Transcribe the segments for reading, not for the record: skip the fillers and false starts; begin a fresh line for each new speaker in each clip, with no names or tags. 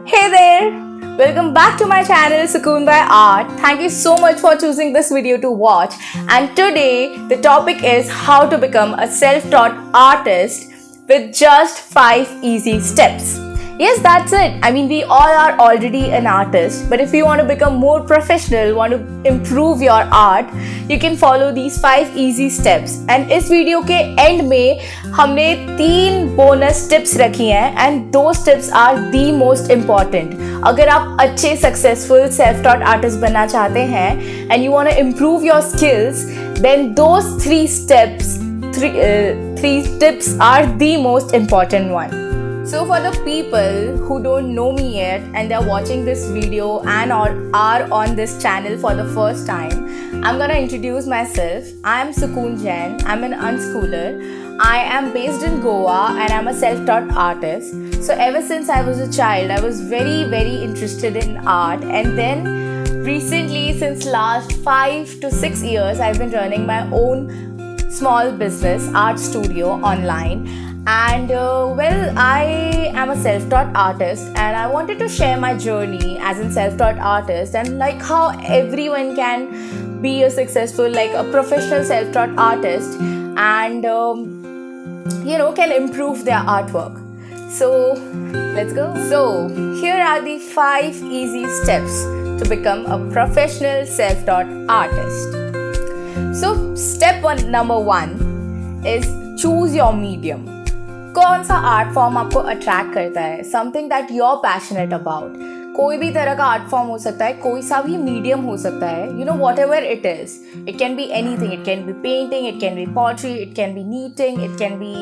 Hey there! Welcome back to my channel Sukoon by Art. Thank you so much for choosing this video to watch. And today the topic is how to become a self-taught artist with just 5 easy steps. Yes, that's it. I mean, we all are already an artist, but if you want to become more professional, want to improve your art, you can follow these 5 easy steps. And इस video के and में हमने 3 bonus tips रखी हैं and those tips are the most important. अगर आप अच्छे successful self taught artist बनना चाहते हैं and you want to improve your skills, then those 3 tips are the most important one. So for the people who don't know me yet and they're watching this video and or are on this channel for the first time, I'm gonna introduce myself. I am Sukoon Jain. I'm an unschooler. I am based in Goa and I'm a self-taught artist. So ever since I was a child, I was very interested in art, and then recently, since last 5 to 6 years, I've been running my own small business, art studio online. And I am a self-taught artist and I wanted to share my journey as a self-taught artist and like how everyone can be a successful, like a professional self-taught artist and can improve their artwork. So let's go. So here are the 5 easy steps to become a professional self-taught artist. So number 1 is choose your medium. कौन सा art form आपको attract करता है, something that you are passionate about. कोई भी तरह का art form हो सकता है, कोई सा भी मीडियम हो सकता है, what ever it is. It can be anything. It can be painting, it can be poetry, it can be knitting, it can be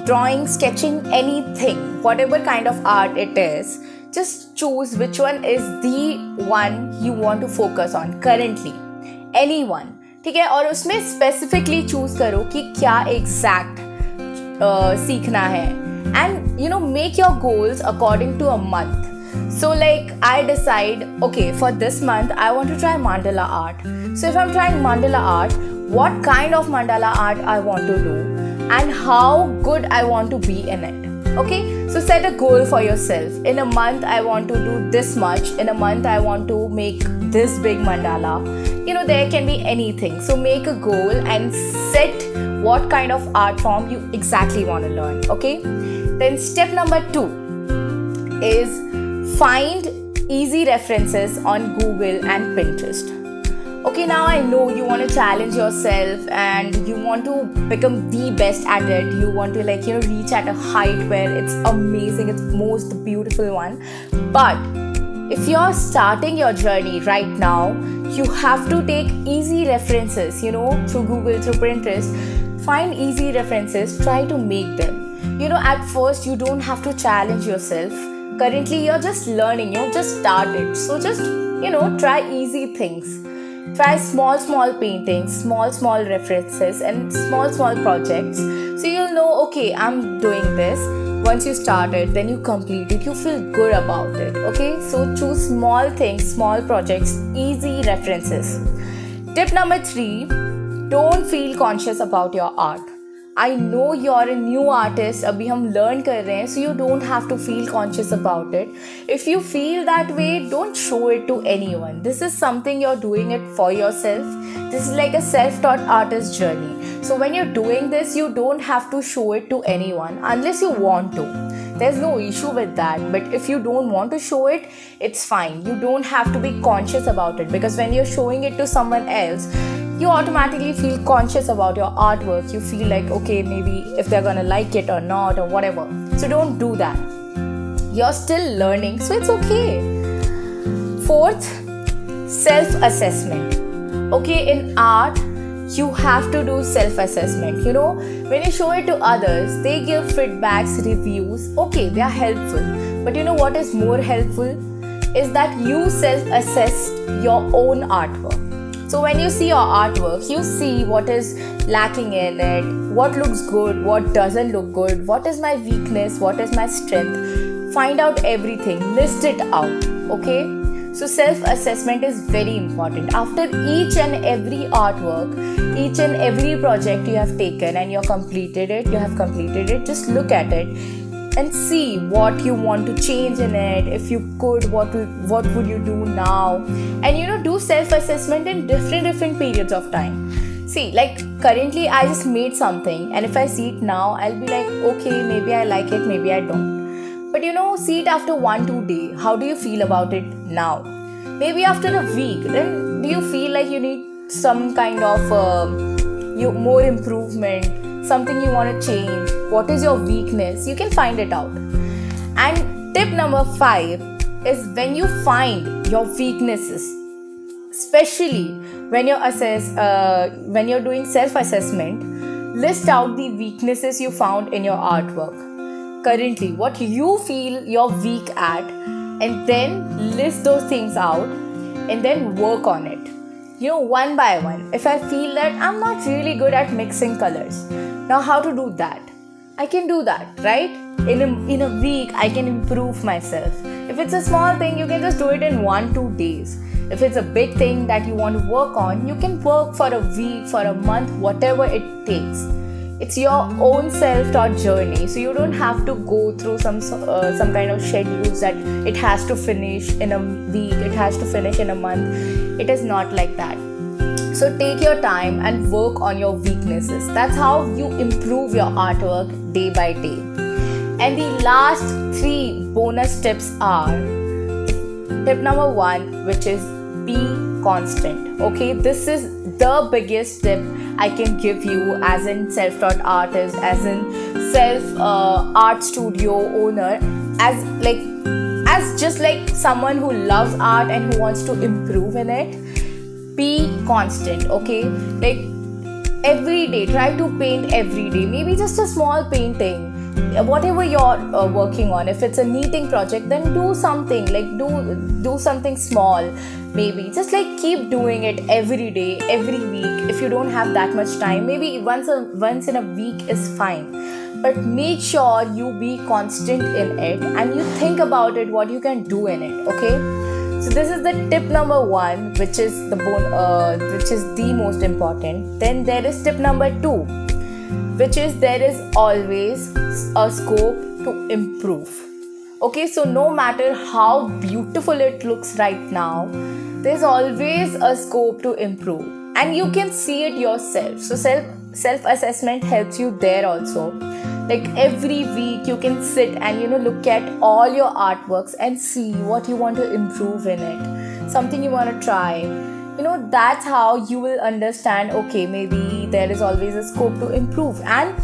drawing, sketching, anything, whatever kind of art it is. Just choose which one is the one you want to focus on currently. Anyone, ठीक है. और उसमें specifically choose करो कि क्या exact सीखना है. And make your goals according to a month. So like I decide, okay, for this month I want to try mandala art. So if I'm trying mandala art, what kind of mandala art I want to do and how good I want to be in it. Okay, so set a goal for yourself. In a month I want to do this much. In a month I want to make this big mandala. There can be anything. So make a goal and set what kind of art form you exactly want to learn. Okay, then step number 2 is find easy references on Google and Pinterest. Okay, now I know you want to challenge yourself and you want to become the best at it. You want to reach at a height where it's amazing, it's most beautiful one. But if you're starting your journey right now, you have to take easy references, through Google, through Pinterest. Find easy references, try to make them. At first you don't have to challenge yourself. Currently you're just learning, just started. So just, try easy things. Try small paintings, small references and small projects. So you'll know, okay, I'm doing this. Once you start it, then you complete it, you feel good about it. Okay, so choose small things, small projects, easy references. Tip number 3, don't feel conscious about your art. I know you're a new artist, abhi hum learn kar rahe hain, so you don't have to feel conscious about it. If you feel that way, don't show it to anyone. This is something you're doing it for yourself. This is like a self-taught artist journey. So when you're doing this, you don't have to show it to anyone unless you want to. There's no issue with that. But if you don't want to show it, it's fine. You don't have to be conscious about it, because when you're showing it to someone else, you automatically feel conscious about your artwork. You feel like, okay, maybe if they're gonna like it or not or whatever. So don't do that. You're still learning, so it's okay. 4th, self-assessment. Okay, in art, you have to do self-assessment. When you show it to others, they give feedbacks, reviews. Okay, they are helpful. But what is more helpful is that you self-assess your own artwork. So when you see your artwork, you see what is lacking in it, what looks good, what doesn't look good, what is my weakness, what is my strength. Find out everything, list it out. Okay, so self-assessment is very important. After each and every artwork, each and every project you have taken and you have completed it, just look at it. and see what you want to change in it. If you could, what would you do now? And do self-assessment in different periods of time. See, like currently I just made something, and if I see it now, I'll be like, okay, maybe I like it, maybe I don't. But see it after 1-2 days. How do you feel about it now? Maybe after a week, then do you feel like you need some kind of more improvement, something you want to change? What is your weakness? You can find it out. And tip number 5 is, when you find your weaknesses, especially when you're doing self-assessment, list out the weaknesses you found in your artwork currently, what you feel you're weak at, and then list those things out and then work on it, one by one. If I feel that I'm not really good at mixing colors, now how to do that? I can do that, right? In a week, I can improve myself. If it's a small thing, you can just do it in 1-2 days. If it's a big thing that you want to work on, you can work for a week, for a month, whatever it takes. It's your own self-taught journey, so you don't have to go through some kind of schedules that it has to finish in a week, it has to finish in a month. It is not like that. So take your time and work on your weaknesses. That's how you improve your artwork day by day. And the last 3 bonus tips are, tip number 1, which is be constant. Okay, this is the biggest tip I can give you as in self-taught artist, as in art studio owner, as just like someone who loves art and who wants to improve in it. Be constant, okay? Like every day, try to paint every day. Maybe just a small painting, whatever you're working on. If it's a knitting project, then do something, like do something small. Maybe just like keep doing it every day, every week. If you don't have that much time, maybe once in a week is fine. But make sure you be constant in it and you think about it, what you can do in it, okay? So this is the tip number 1, which is the most important. Then there is tip number 2, which is, there is always a scope to improve. Okay, so no matter how beautiful it looks right now, there's always a scope to improve, and you can see it yourself. So self-assessment helps you there also. Like every week you can sit and look at all your artworks and see what you want to improve in it, something you want to try. That's how you will understand, okay, maybe there is always a scope to improve. And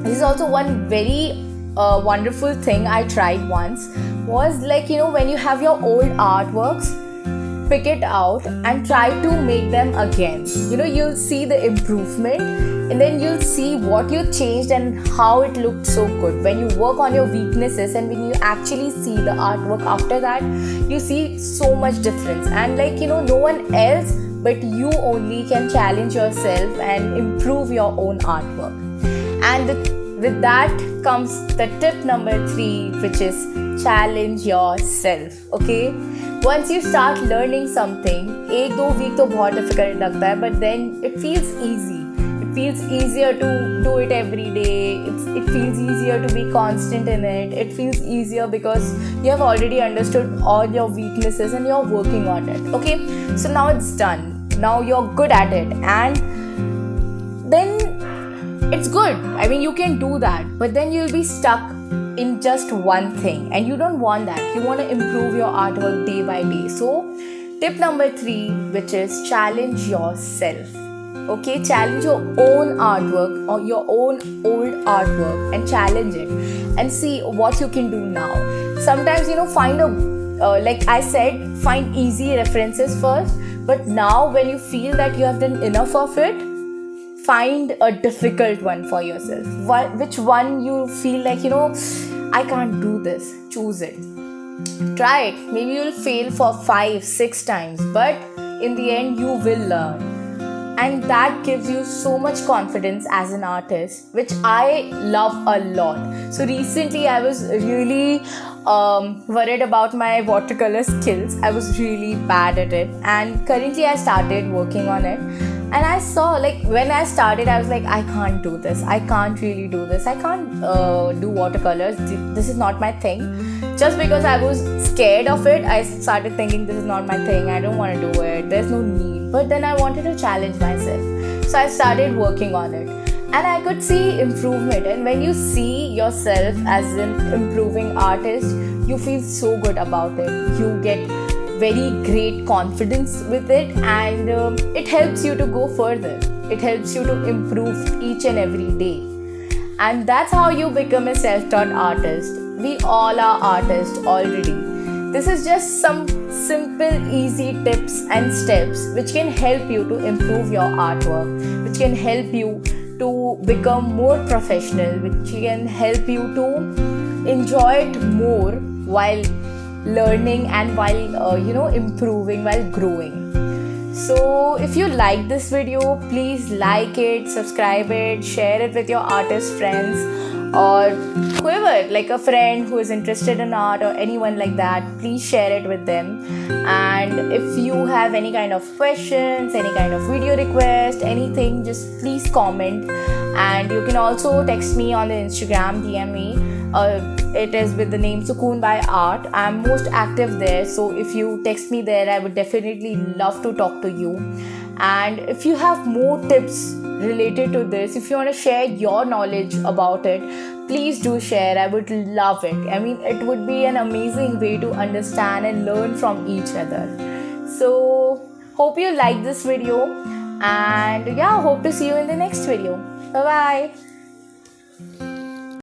this is also one very wonderful thing I tried once, was like, when you have your old artworks, pick it out and try to make them again. You'll see the improvement, and then you'll see what you changed and how it looked so good. When you work on your weaknesses and when you actually see the artwork after that, you see so much difference. And no one else but you only can challenge yourself and improve your own artwork. And with that comes the tip number 3, which is challenge yourself. Okay, once you start learning something, 1-2 week तो बहुत difficult लगता है, but then it feels easy. It feels easier to do it every day. It feels easier to be constant in it. It feels easier because you have already understood all your weaknesses and you're working on it. Okay, so now it's done. Now you're good at it, and then it's good. I mean, you can do that, but then you'll be stuck in just one thing, and you don't want that. You want to improve your artwork day by day. So tip number 3, which is challenge yourself. Okay, challenge your own artwork or your own old artwork and challenge it and see what you can do now. Sometimes find like I said, find easy references first, but now when you feel that you have done enough of it, find a difficult one for yourself. Which one you feel like, I can't do this. Choose it. Try it. Maybe you'll fail for 5-6 times, but in the end, you will learn. And that gives you so much confidence as an artist, which I love a lot. So recently, I was really worried about my watercolor skills. I was really bad at it. And currently, I started working on it. And I saw, like, when I started, I was like, I can't do this, I can't really do this, I can't do watercolors, this is not my thing. Just because I was scared of it, I started thinking, this is not my thing, I don't want to do it, there's no need. But then I wanted to challenge myself, so I started working on it, and I could see improvement. And when you see yourself as an improving artist, you feel so good about it, you get very great confidence with it, and it helps you to go further, it helps you to improve each and every day. And that's how you become a self-taught artist. We all are artists already. This is just some simple easy tips and steps which can help you to improve your artwork, which can help you to become more professional, which can help you to enjoy it more while learning and while improving, while growing. So if you like this video, please like it, subscribe it, share it with your artist friends, or whoever, like a friend who is interested in art or anyone like that. Please share it with them. And if you have any kind of questions, any kind of video request, anything, just please comment. And you can also text me on the Instagram, DM me. It is with the name Sukoon by Art. I'm most active there, so if you text me there, I would definitely love to talk to you. And if you have more tips related to this, if you want to share your knowledge about it, please do share. I would love it. I mean, it would be an amazing way to understand and learn from each other. So hope you like this video, and yeah, hope to see you in the next video. Bye bye.